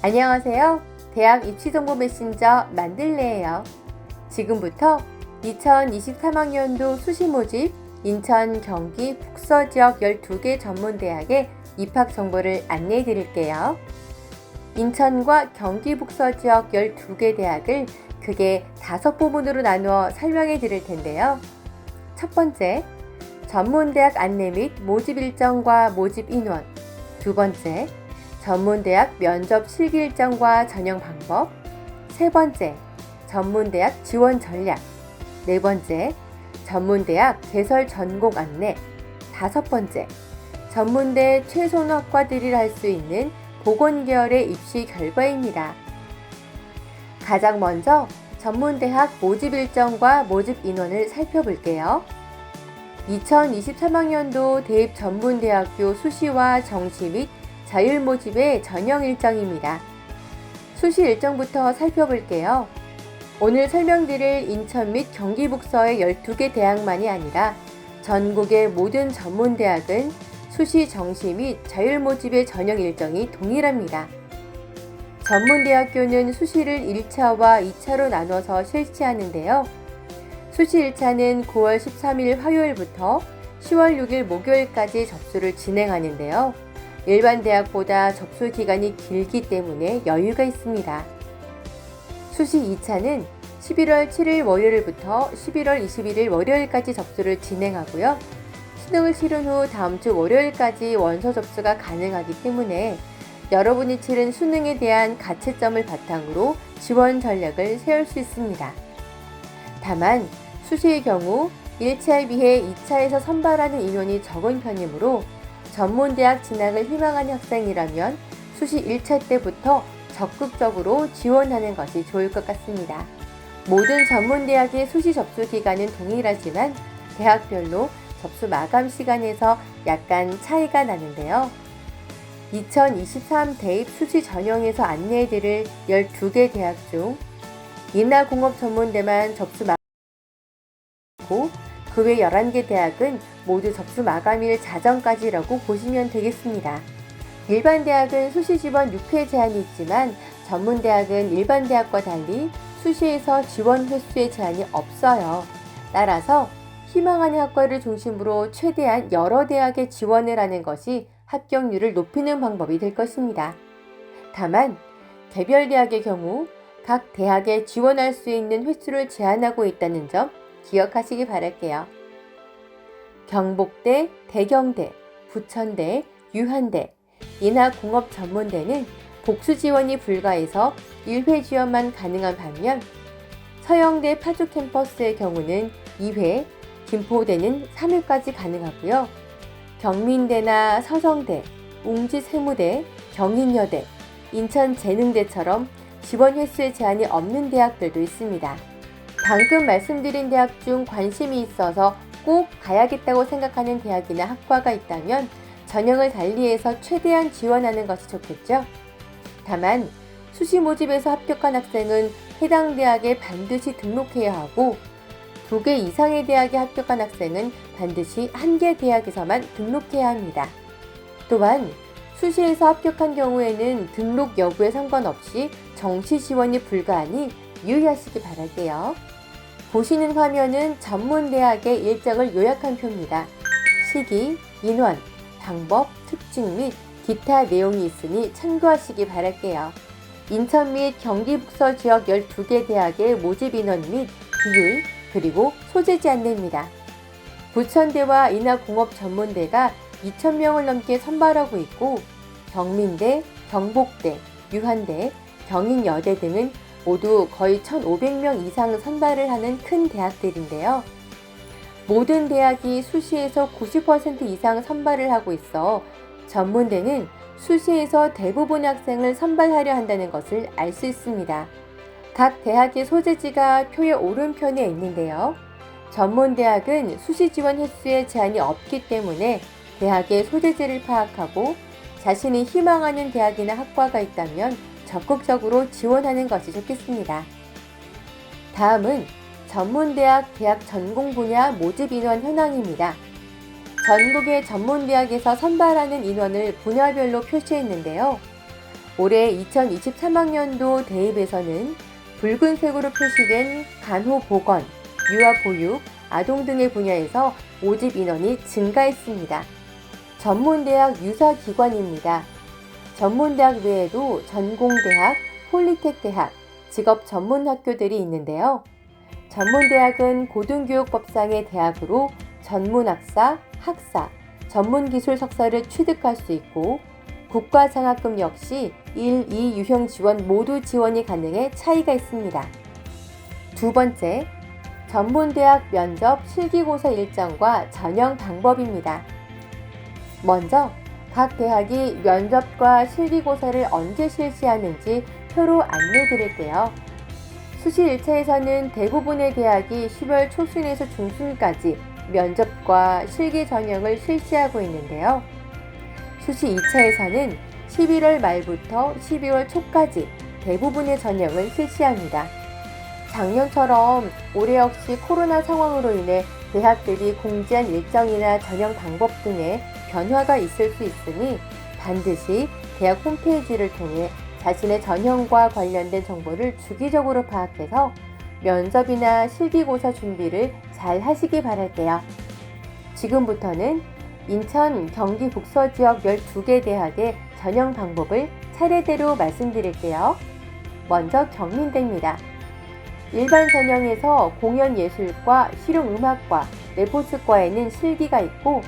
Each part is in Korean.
안녕하세요. 대학 입시정보 메신저 만들래예요. 지금부터 2023학년도 수시 모집 인천, 경기, 북서 지역 12개 전문대학의 입학 정보를 안내해 드릴게요. 인천과 경기 북서 지역 12개 대학을 크게 5부분으로 나누어 설명해 드릴 텐데요. 첫 번째, 전문대학 안내 및 모집 일정과 모집 인원. 두 번째, 전문대학 면접 실기 일정과 전형 방법. 세 번째, 전문대학 지원 전략. 네 번째, 전문대학 개설 전공 안내. 다섯 번째, 전문대 최선호 학과들이 할 수 있는 보건계열의 입시 결과입니다. 가장 먼저 전문대학 모집 일정과 모집 인원을 살펴볼게요. 2023학년도 대입 전문대학교 수시와 정시 및 자율 모집의 전형 일정입니다. 수시 일정부터 살펴볼게요. 오늘 설명드릴 인천 및 경기 북서의 12개 대학만이 아니라 전국의 모든 전문대학은 수시 정시 및 자율 모집의 전형 일정이 동일합니다. 전문대학교는 수시를 1차와 2차로 나눠서 실시하는데요. 수시 1차는 9월 13일 화요일부터 10월 6일 목요일까지 접수를 진행하는데요. 일반 대학보다 접수 기간이 길기 때문에 여유가 있습니다. 수시 2차는 11월 7일 월요일부터 11월 21일 월요일까지 접수를 진행하고요. 수능을 치른 후 다음 주 월요일까지 원서 접수가 가능하기 때문에 여러분이 치른 수능에 대한 가채점을 바탕으로 지원 전략을 세울 수 있습니다. 다만 수시의 경우 1차에 비해 2차에서 선발하는 인원이 적은 편이므로 전문대학 진학을 희망하는 학생이라면 수시 1차 때부터 적극적으로 지원하는 것이 좋을 것 같습니다. 모든 전문대학의 수시 접수 기간은 동일하지만 대학별로 접수 마감 시간에서 약간 차이가 나는데요. 2023 대입 수시 전형에서 안내해드릴 12개 대학 중 인하공업전문대만 접수 마감이고 그 외 11개 대학은 모두 접수 마감일 자정까지라고 보시면 되겠습니다. 일반 대학은 수시 지원 6회 제한이 있지만 전문대학은 일반 대학과 달리 수시에서 지원 횟수의 제한이 없어요. 따라서 희망하는 학과를 중심으로 최대한 여러 대학에 지원을 하는 것이 합격률을 높이는 방법이 될 것입니다. 다만 개별 대학의 경우 각 대학에 지원할 수 있는 횟수를 제한하고 있다는 점 기억하시기 바랄게요. 경복대, 대경대, 부천대, 유한대, 인하공업전문대는 복수 지원이 불가해서 1회 지원만 가능한 반면 서영대 파주 캠퍼스의 경우는 2회, 김포대는 3회까지 가능하고요. 경민대나 서성대, 웅지세무대, 경인여대, 인천재능대처럼 지원 횟수의 제한이 없는 대학들도 있습니다. 방금 말씀드린 대학 중 관심이 있어서 꼭 가야겠다고 생각하는 대학이나 학과가 있다면 전형을 달리해서 최대한 지원하는 것이 좋겠죠. 다만 수시 모집에서 합격한 학생은 해당 대학에 반드시 등록해야 하고 2개 이상의 대학에 합격한 학생은 반드시 1개 대학에서만 등록해야 합니다. 또한 수시에서 합격한 경우에는 등록 여부에 상관없이 정시 지원이 불가하니 유의하시기 바랄게요. 보시는 화면은 전문대학의 일정을 요약한 표입니다. 시기, 인원, 방법, 특징 및 기타 내용이 있으니 참고하시기 바랄게요. 인천 및 경기 북서 지역 12개 대학의 모집 인원 및 비율, 그리고 소재지 안내입니다. 부천대와 인하공업전문대가 2,000명을 넘게 선발하고 있고 경민대, 경복대, 유한대, 경인여대 등은 모두 거의 1,500명 이상 선발을 하는 큰 대학들인데요. 모든 대학이 수시에서 90% 이상 선발을 하고 있어 전문대는 수시에서 대부분의 학생을 선발하려 한다는 것을 알 수 있습니다. 각 대학의 소재지가 표의 오른편에 있는데요. 전문대학은 수시 지원 횟수에 제한이 없기 때문에 대학의 소재지를 파악하고 자신이 희망하는 대학이나 학과가 있다면 적극적으로 지원하는 것이 좋겠습니다. 다음은 전문대학 대학 전공 분야 모집 인원 현황입니다. 전국의 전문대학에서 선발하는 인원을 분야별로 표시했는데요. 올해 2023학년도 대입에서는 붉은색으로 표시된 간호보건, 유아보육, 아동 등의 분야에서 모집 인원이 증가했습니다. 전문대학 유사기관입니다. 전문대학 외에도 전공대학, 폴리텍대학, 직업전문학교들이 있는데요. 전문대학은 고등교육법상의 대학으로 전문학사, 학사, 전문기술 석사를 취득할 수 있고 국가장학금 역시 1, 2 유형 지원 모두 지원이 가능해 차이가 있습니다. 두 번째, 전문대학 면접 실기고사 일정과 전형 방법입니다. 먼저 각 대학이 면접과 실기고사를 언제 실시하는지 표로 안내 드릴게요. 수시 1차에서는 대부분의 대학이 10월 초순에서 중순까지 면접과 실기 전형을 실시하고 있는데요. 수시 2차에서는 11월 말부터 12월 초까지 대부분의 전형을 실시합니다. 작년처럼 올해 역시 코로나 상황으로 인해 대학들이 공지한 일정이나 전형 방법 등에 변화가 있을 수 있으니 반드시 대학 홈페이지를 통해 자신의 전형과 관련된 정보를 주기적으로 파악해서 면접이나 실기고사 준비를 잘 하시기 바랄게요. 지금부터는 인천, 경기 북서 지역 12개 대학의 전형 방법을 차례대로 말씀드릴게요. 먼저 경민대입니다. 일반 전형에서 공연예술과 실용음악과, 레포츠과에는 실기가 있고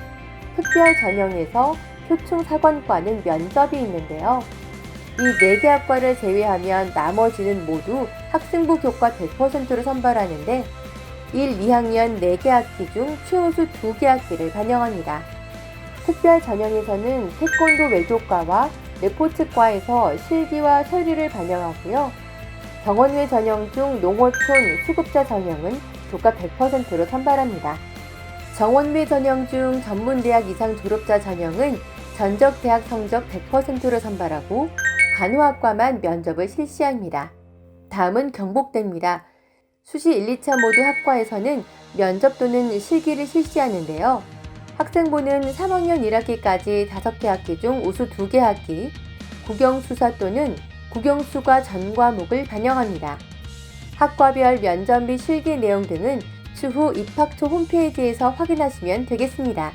특별 전형에서 표충사관과는 면접이 있는데요. 이 4개 학과를 제외하면 나머지는 모두 학생부 교과 100%로 선발하는데 1, 2학년 4개 학기 중 최우수 2개 학기를 반영합니다. 특별 전형에서는 태권도 외교과와 레포츠과에서 실기와 서류를 반영하고요. 정원외 전형 중 농어촌 수급자 전형은 교과 100%로 선발합니다. 정원외 전형 중 전문대학 이상 졸업자 전형은 전적 대학 성적 100%로 선발하고 간호학과만 면접을 실시합니다. 다음은 경복대입니다. 수시 1, 2차 모두 학과에서는 면접 또는 실기를 실시하는데요. 학생부는 3학년 1학기까지 5개 학기 중 우수 2개 학기, 국영수사 또는 국영수과 전 과목을 반영합니다. 학과별 면접 및 실기 내용 등은 추후 입학처 홈페이지에서 확인하시면 되겠습니다.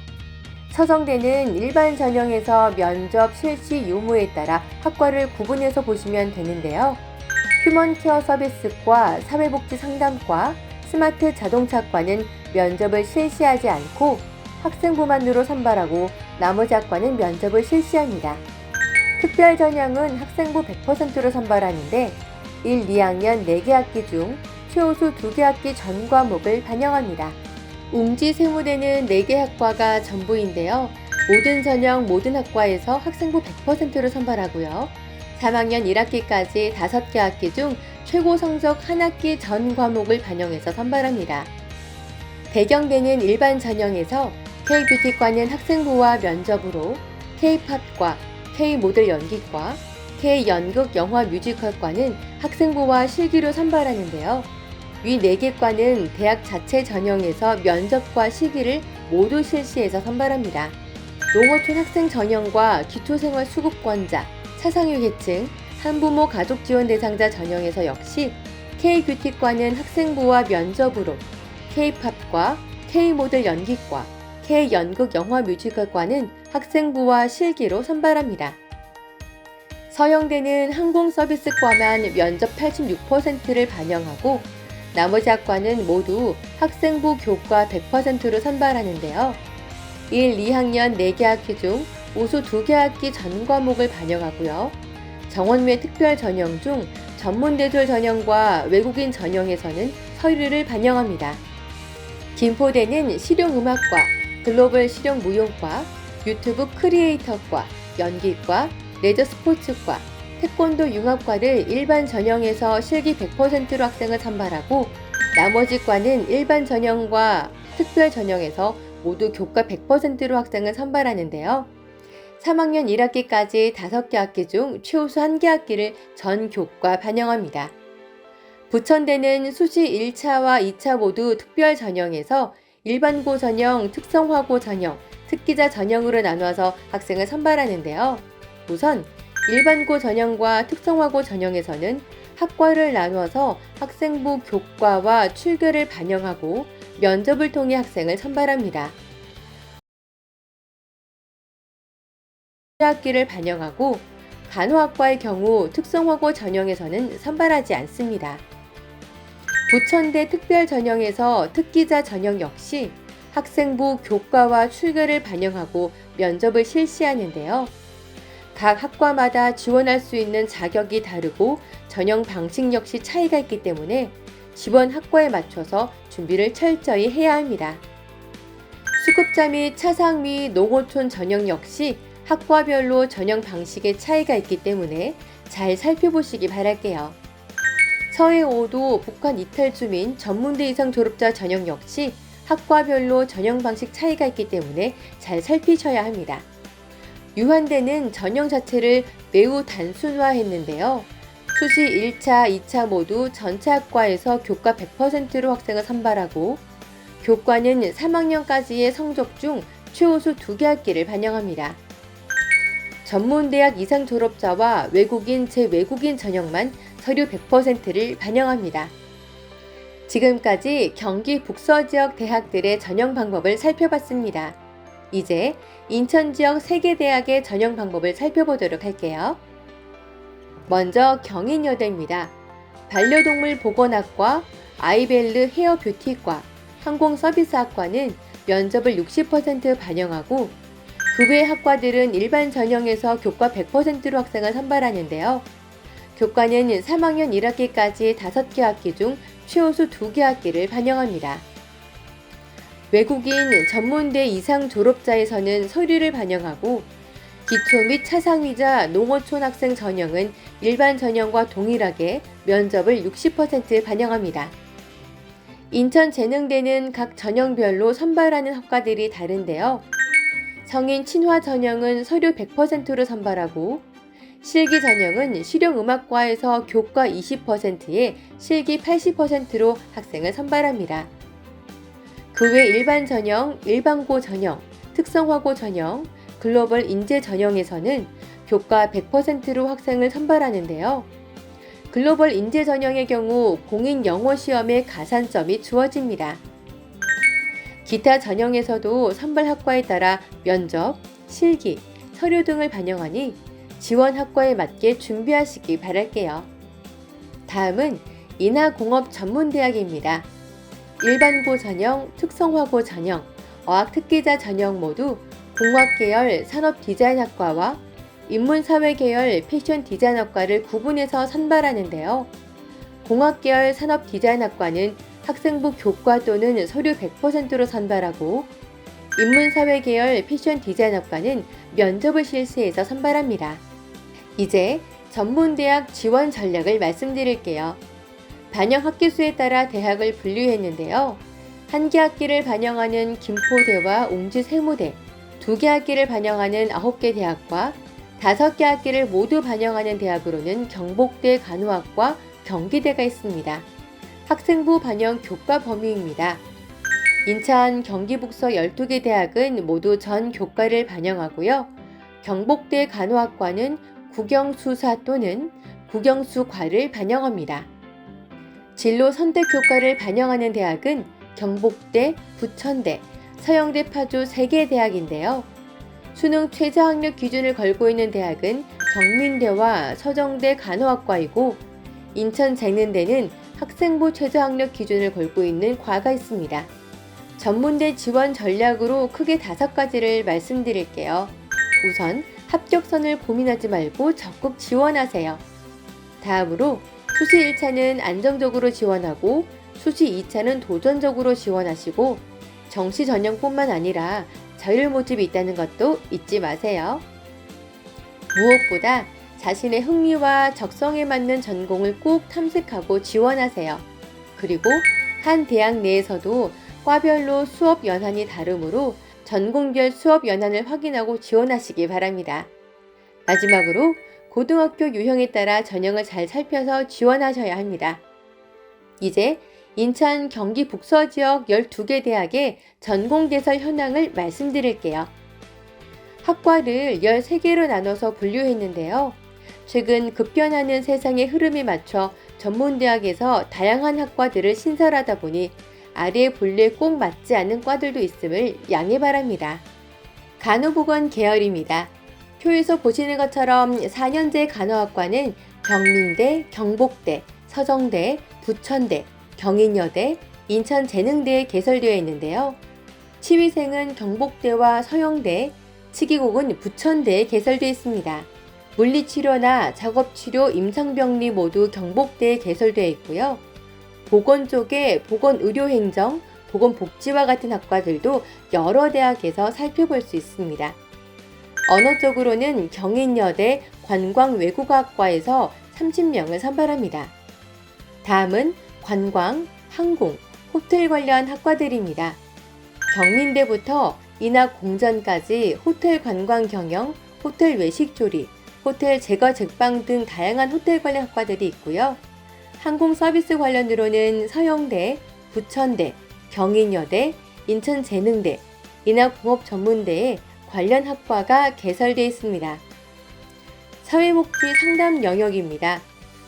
서정대는 일반 전형에서 면접 실시 유무에 따라 학과를 구분해서 보시면 되는데요. 휴먼케어 서비스과, 사회복지 상담과, 스마트 자동차과는 면접을 실시하지 않고 학생부만으로 선발하고 나머지 학과는 면접을 실시합니다. 특별 전형은 학생부 100%로 선발하는데 1, 2학년 4개 학기 중 최우수 2개 학기 전 과목을 반영합니다. 웅지세무대는 4개 학과가 전부인데요. 모든 전형 모든 학과에서 학생부 100%로 선발하고요. 3학년 1학기까지 5개 학기 중 최고 성적 한 학기 전 과목을 반영해서 선발합니다. 대경대는 일반 전형에서 K뷰티과는 학생부와 면접으로, K팝과, K모델 연기과, K연극 영화 뮤지컬과는 학생부와 실기로 선발하는데요. 위 4개 과는 대학 자체 전형에서 면접과 실기를 모두 실시해서 선발합니다. 농어촌 학생 전형과 기초생활 수급권자, 차상위계층, 한부모 가족 지원 대상자 전형에서 역시 K뷰티과는 학생부와 면접으로, K팝과, K모델 연기과, K연극 영화 뮤지컬과는 학생부와 실기로 선발합니다. 서영대는 항공서비스과만 면접 86%를 반영하고 나머지 학과는 모두 학생부 교과 100%로 선발하는데요. 1, 2학년 4개 학기 중 우수 2개 학기 전 과목을 반영하고요. 정원외 특별 전형 중 전문대졸 전형과 외국인 전형에서는 서류를 반영합니다. 김포대는 실용음악과, 글로벌 실용무용과, 유튜브 크리에이터과, 연기과, 레저 스포츠과, 태권도 융합과를 일반 전형에서 실기 100%로 학생을 선발하고 나머지 과는 일반 전형과 특별 전형에서 모두 교과 100%로 학생을 선발하는데요. 3학년 1학기까지 5개 학기 중 최우수 1개 학기를 전 교과 반영합니다. 부천대는 수시 1차와 2차 모두 특별 전형에서 일반고 전형, 특성화고 전형, 특기자 전형으로 나누어서 학생을 선발하는데요. 우선 일반고 전형과 특성화고 전형에서는 학과를 나누어서 학생부 교과와 출결을 반영하고 면접을 통해 학생을 선발합니다. 학기를 반영하고 간호학과의 경우 특성화고 전형에서는 선발하지 않습니다. 부천대 특별 전형에서 특기자 전형 역시 학생부 교과와 출결을 반영하고 면접을 실시하는데요. 각 학과마다 지원할 수 있는 자격이 다르고 전형 방식 역시 차이가 있기 때문에 지원 학과에 맞춰서 준비를 철저히 해야 합니다. 수급자 및 차상 및 농어촌 전형 역시 학과별로 전형 방식의 차이가 있기 때문에 잘 살펴보시기 바랄게요. 서해 5도 북한 이탈 주민 전문대 이상 졸업자 전형 역시 학과별로 전형 방식 차이가 있기 때문에 잘 살피셔야 합니다. 유한대는 전형 자체를 매우 단순화했는데요. 수시 1차, 2차 모두 전체 학과에서 교과 100%로 학생을 선발하고 교과는 3학년까지의 성적 중 최우수 2개 학기를 반영합니다. 전문대학 이상 졸업자와 외국인, 재외국인 전형만 서류 100%를 반영합니다. 지금까지 경기 북서지역 대학들의 전형 방법을 살펴봤습니다. 이제 인천 지역 3개 대학의 전형 방법을 살펴보도록 할게요. 먼저 경인여대입니다. 반려동물 보건학과, 아이벨르 헤어뷰티과, 항공서비스학과는 면접을 60% 반영하고 그 외 학과들은 일반 전형에서 교과 100%로 학생을 선발하는데요. 교과는 3학년 1학기까지 5개 학기 중 최우수 2개 학기를 반영합니다. 외국인 전문대 이상 졸업자에서는 서류를 반영하고 기초 및 차상위자 농어촌 학생 전형은 일반 전형과 동일하게 면접을 60% 반영합니다. 인천재능대는 각 전형별로 선발하는 학과들이 다른데요. 성인 친화 전형은 서류 100%로 선발하고 실기 전형은 실용음악과에서 교과 20%에 실기 80%로 학생을 선발합니다. 그 외 일반 전형, 일반고 전형, 특성화고 전형, 글로벌 인재 전형에서는 교과 100%로 학생을 선발하는데요. 글로벌 인재 전형의 경우 공인 영어 시험에 가산점이 주어집니다. 기타 전형에서도 선발 학과에 따라 면접, 실기, 서류 등을 반영하니 지원 학과에 맞게 준비하시기 바랄게요. 다음은 인하공업전문대학입니다. 일반고 전형, 특성화고 전형, 어학특기자 전형 모두 공학계열 산업디자인학과와 인문사회계열 패션디자인학과를 구분해서 선발하는데요. 공학계열 산업디자인학과는 학생부 교과 또는 서류 100%로 선발하고 인문사회계열 패션디자인학과는 면접을 실시해서 선발합니다. 이제 전문대학 지원 전략을 말씀드릴게요. 반영 학기 수에 따라 대학을 분류했는데요. 1개 학기를 반영하는 김포대와 옹지세무대, 2개 학기를 반영하는 9개 대학과 5개 학기를 모두 반영하는 대학으로는 경복대 간호학과, 경기대가 있습니다. 학생부 반영 교과 범위입니다. 인천, 경기 북서 12개 대학은 모두 전 교과를 반영하고요. 경복대 간호학과는 국영수사 또는 국영수과를 반영합니다. 진로 선택 교과를 반영하는 대학은 경복대, 부천대, 서영대 파주 3개 대학인데요. 수능 최저 학력 기준을 걸고 있는 대학은 경민대와 서정대 간호학과이고 인천재능대는 학생부 최저 학력 기준을 걸고 있는 과가 있습니다. 전문대 지원 전략으로 크게 5가지를 말씀드릴게요. 우선 합격선을 고민하지 말고 적극 지원하세요. 다음으로 수시 1차는 안정적으로 지원하고 수시 2차는 도전적으로 지원하시고 정시 전형뿐만 아니라 자율 모집이 있다는 것도 잊지 마세요. 무엇보다 자신의 흥미와 적성에 맞는 전공을 꼭 탐색하고 지원하세요. 그리고 한 대학 내에서도 과별로 수업 연한이 다르므로 전공별 수업 연한을 확인하고 지원하시기 바랍니다. 마지막으로 고등학교 유형에 따라 전형을 잘 살펴서 지원하셔야 합니다. 이제 인천, 경기 북서 지역 12개 대학의 전공 개설 현황을 말씀드릴게요. 학과를 13개로 나눠서 분류했는데요. 최근 급변하는 세상의 흐름에 맞춰 전문대학에서 다양한 학과들을 신설하다 보니 아래 본래에 꼭 맞지 않는 과들도 있음을 양해 바랍니다. 간호보건 계열입니다. 표에서 보시는 것처럼 4년제 간호학과는 경민대, 경복대, 서정대, 부천대, 경인여대, 인천재능대에 개설되어 있는데요. 치위생은 경복대와 서영대, 치기곡은 부천대에 개설되어 있습니다. 물리치료나 작업치료, 임상병리 모두 경복대에 개설되어 있고요. 보건 쪽에 보건의료행정, 보건복지와 같은 학과들도 여러 대학에서 살펴볼 수 있습니다. 언어 쪽으로는 경인여대 관광외국어학과에서 30명을 선발합니다. 다음은 관광, 항공, 호텔 관련 학과들입니다. 경민대부터 인하공전까지 호텔 관광 경영, 호텔 외식 조리, 호텔 제거 제빵 등 다양한 호텔 관련 학과들이 있고요. 항공 서비스 관련으로는 서영대, 부천대, 경인여대, 인천재능대, 인하공업전문대에 관련 학과가 개설되어 있습니다. 사회복지 상담 영역입니다.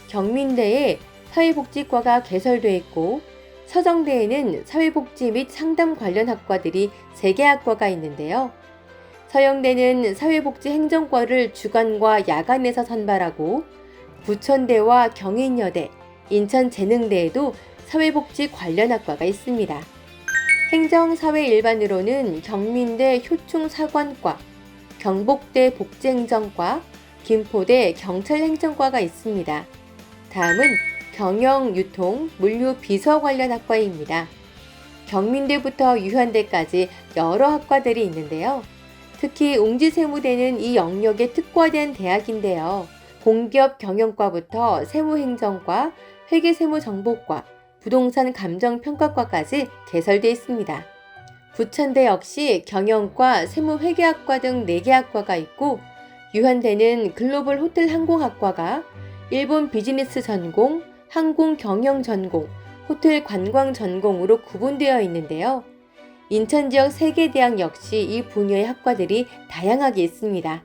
경민대에 사회복지과가 개설되어 있고 서정대에는 사회복지 및 상담 관련 학과들이 3개 학과가 있는데요. 서영대는 사회복지 행정과를 주간과 야간에서 선발하고 부천대와 경인여대, 인천재능대에도 사회복지 관련 학과가 있습니다. 행정사회 일반으로는 경민대 효충사관과, 경복대 복지행정과, 김포대 경찰행정과가 있습니다. 다음은 경영, 유통, 물류, 비서 관련 학과입니다. 경민대부터 유현대까지 여러 학과들이 있는데요. 특히 웅지세무대는 이 영역에 특화된 대학인데요. 공기업 경영과부터 세무행정과, 회계세무정보과, 부동산 감정평가과까지 개설되어 있습니다. 부천대 역시 경영과, 세무회계학과 등 4개 학과가 있고 유현대는 글로벌 호텔 항공학과가 일본 비즈니스 전공, 항공 경영 전공, 호텔 관광 전공으로 구분되어 있는데요. 인천 지역 3개 대학 역시 이 분야의 학과들이 다양하게 있습니다.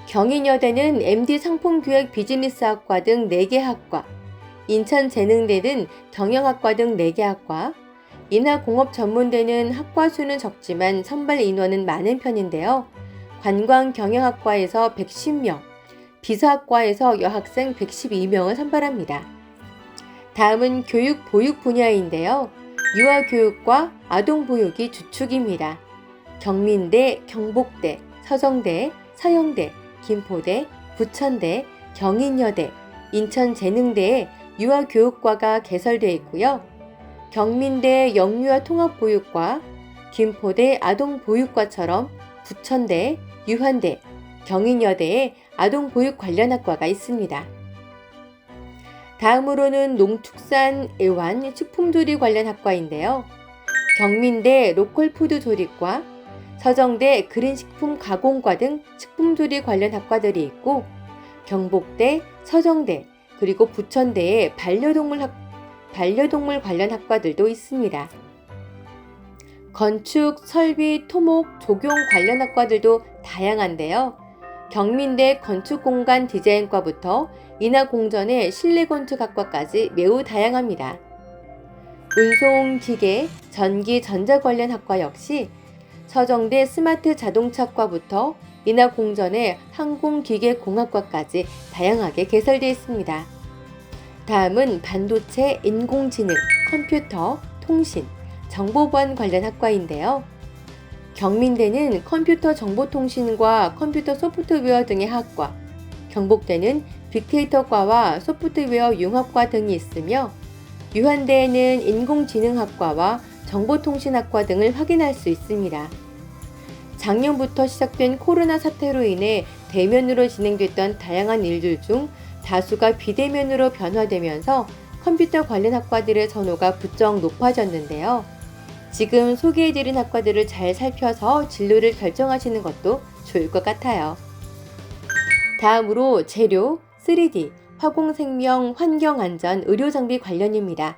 경인여대는 MD 상품기획 비즈니스학과 등 4개 학과, 인천재능대는 경영학과 등 4개 학과, 인하공업전문대는 학과 수는 적지만 선발 인원은 많은 편인데요. 관광경영학과에서 110명, 비서학과에서 여학생 112명을 선발합니다. 다음은 교육, 보육 분야인데요. 유아교육과 아동보육이 주축입니다. 경민대, 경복대, 서정대, 서영대, 김포대, 부천대, 경인여대, 인천재능대에 유아교육과가 개설되어 있고요. 경민대 영유아 통합보육과, 김포대 아동보육과처럼 부천대, 유한대, 경인여대에 아동보육 관련 학과가 있습니다. 다음으로는 농축산, 애완, 식품조리 관련 학과인데요. 경민대 로컬푸드 조리과, 서정대 그린식품 가공과 등 식품조리 관련 학과들이 있고 경복대, 서정대, 그리고 부천대에 반려동물 관련 학과들도 있습니다. 건축, 설비, 토목, 조경 관련 학과들도 다양한데요. 경민대 건축공간 디자인과부터 인하공전의 실내건축학과까지 매우 다양합니다. 운송, 기계, 전기, 전자 관련 학과 역시 서정대 스마트 자동차과부터 인하공전의 항공기계공학과까지 다양하게 개설되어 있습니다. 다음은 반도체, 인공지능, 컴퓨터, 통신, 정보보안 관련 학과인데요. 경민대는 컴퓨터 정보통신과 컴퓨터 소프트웨어 등의 학과, 경복대는 빅데이터과와 소프트웨어 융합과 등이 있으며 유한대에는 인공지능학과와 정보통신학과 등을 확인할 수 있습니다. 작년부터 시작된 코로나 사태로 인해 대면으로 진행됐던 다양한 일들 중 다수가 비대면으로 변화되면서 컴퓨터 관련 학과들의 선호가 부쩍 높아졌는데요. 지금 소개해드린 학과들을 잘 살펴서 진로를 결정하시는 것도 좋을 것 같아요. 다음으로 재료, 3D, 화공생명, 환경안전, 의료장비 관련입니다.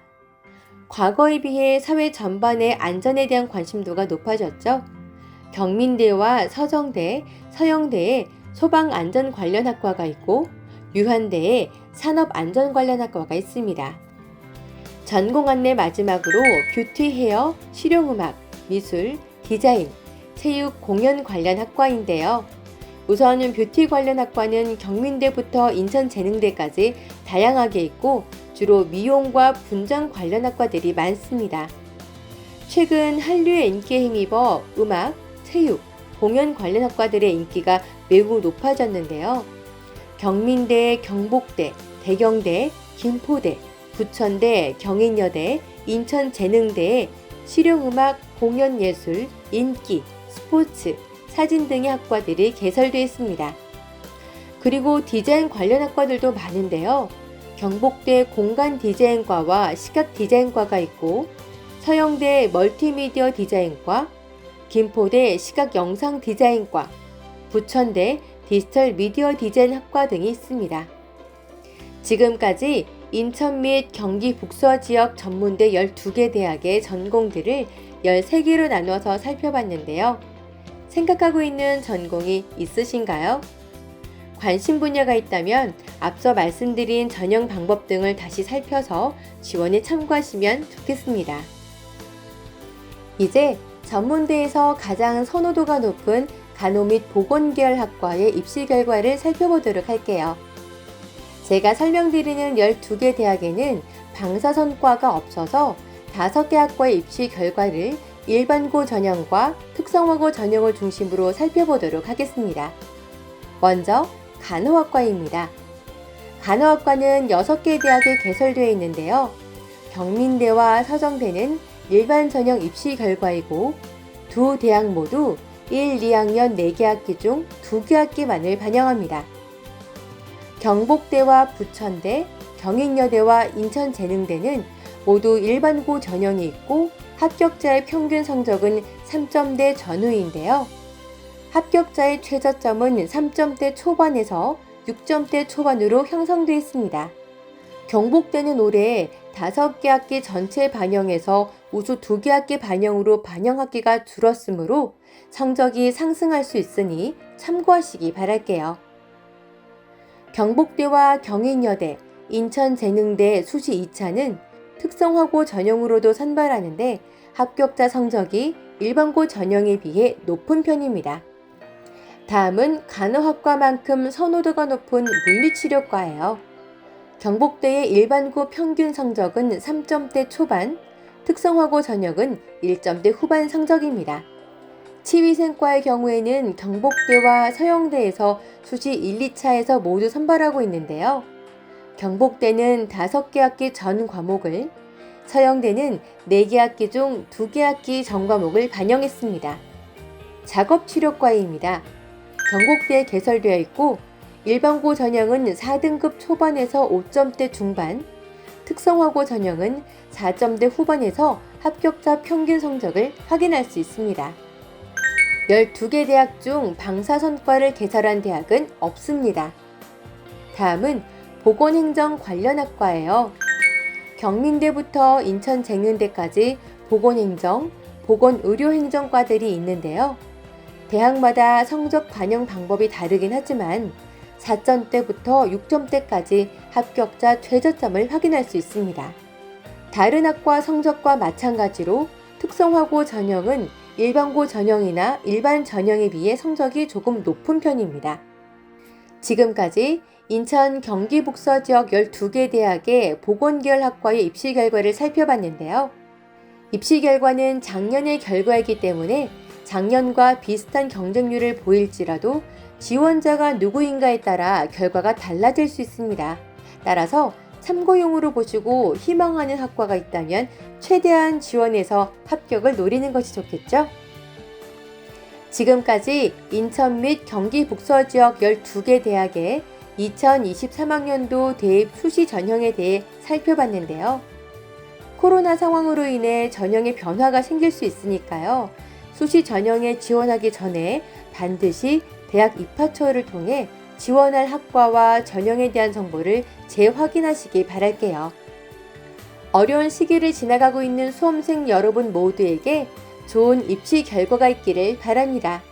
과거에 비해 사회 전반의 안전에 대한 관심도가 높아졌죠. 경민대와 서정대, 서영대에 소방안전 관련 학과가 있고 유한대에 산업안전관련학과가 있습니다. 전공 안내 마지막으로 뷰티 헤어, 실용음악, 미술, 디자인, 체육, 공연 관련 학과인데요. 우선 뷰티 관련 학과는 경민대부터 인천재능대까지 다양하게 있고 주로 미용과 분장 관련 학과들이 많습니다. 최근 한류의 인기에 힘입어 음악, 체육, 공연 관련 학과들의 인기가 매우 높아졌는데요. 경민대, 경복대, 대경대, 김포대, 부천대, 경인여대, 인천재능대에 실용음악, 공연예술, 인기, 스포츠, 사진 등의 학과들이 개설되어 있습니다. 그리고 디자인 관련 학과들도 많은데요. 경복대 공간디자인과와 시각디자인과가 있고 서영대 멀티미디어 디자인과, 김포대 시각영상디자인과, 부천대 디지털 미디어 디자인 학과 등이 있습니다. 지금까지 인천 및 경기 북서 지역 전문대 12개 대학의 전공들을 13개로 나누어서 살펴봤는데요. 생각하고 있는 전공이 있으신가요? 관심 분야가 있다면 앞서 말씀드린 전형 방법 등을 다시 살펴서 지원에 참고하시면 좋겠습니다. 이제 전문대에서 가장 선호도가 높은 간호 및 보건계열 학과의 입시 결과를 살펴보도록 할게요. 제가 설명드리는 12개 대학에는 방사선과가 없어서 5개 학과의 입시 결과를 일반고 전형과 특성화고 전형을 중심으로 살펴보도록 하겠습니다. 먼저 간호학과입니다. 간호학과는 6개 대학에 개설되어 있는데요. 경민대와 서정대는 일반 전형 입시 결과이고 두 대학 모두 1, 2학년 4개 학기 중 2개 학기만을 반영합니다. 경복대와 부천대, 경인여대와 인천재능대는 모두 일반고 전형이 있고 합격자의 평균 성적은 3점대 전후인데요. 합격자의 최저점은 3점대 초반에서 6점대 초반으로 형성되어 있습니다. 경복대는 올해 5개 학기 전체 반영에서 우수 2개 학기 반영으로 반영 학기가 줄었으므로 성적이 상승할 수 있으니 참고하시기 바랄게요. 경복대와 경인여대, 인천재능대 수시 2차는 특성화고 전형으로도 선발하는데 합격자 성적이 일반고 전형에 비해 높은 편입니다. 다음은 간호학과만큼 선호도가 높은 물리치료과예요. 경복대의 일반고 평균 성적은 3점대 초반, 특성화고 전형은 1점대 후반 성적입니다. 치위생과의 경우에는 경복대와 서영대에서 수시 1, 2차에서 모두 선발하고 있는데요. 경복대는 5개 학기 전 과목을, 서영대는 4개 학기 중 2개 학기 전 과목을 반영했습니다. 작업치료과입니다. 경복대에 개설되어 있고 일반고 전형은 4등급 초반에서 5점대 중반, 특성화고 전형은 4점대 후반에서 합격자 평균 성적을 확인할 수 있습니다. 12개 대학 중 방사선과를 개설한 대학은 없습니다. 다음은 보건행정 관련 학과예요. 경민대부터 인천재능대까지 보건행정, 보건의료행정과들이 있는데요. 대학마다 성적 반영 방법이 다르긴 하지만 4점대부터 6점대까지 합격자 최저점을 확인할 수 있습니다. 다른 학과 성적과 마찬가지로 특성화고 전형은 일반고 전형이나 일반 전형에 비해 성적이 조금 높은 편입니다. 지금까지 인천 경기 북서 지역 12개 대학의 보건계열 학과의 입시 결과를 살펴봤는데요. 입시 결과는 작년의 결과이기 때문에 작년과 비슷한 경쟁률을 보일지라도 지원자가 누구인가에 따라 결과가 달라질 수 있습니다. 따라서 참고용으로 보시고 희망하는 학과가 있다면 최대한 지원해서 합격을 노리는 것이 좋겠죠? 지금까지 인천 및 경기 북서 지역 12개 대학의 2023학년도 대입 수시 전형에 대해 살펴봤는데요. 코로나 상황으로 인해 전형에 변화가 생길 수 있으니까요. 수시 전형에 지원하기 전에 반드시 대학 입학처를 통해 지원할 학과와 전형에 대한 정보를 재확인하시기 바랄게요. 어려운 시기를 지나가고 있는 수험생 여러분 모두에게 좋은 입시 결과가 있기를 바랍니다.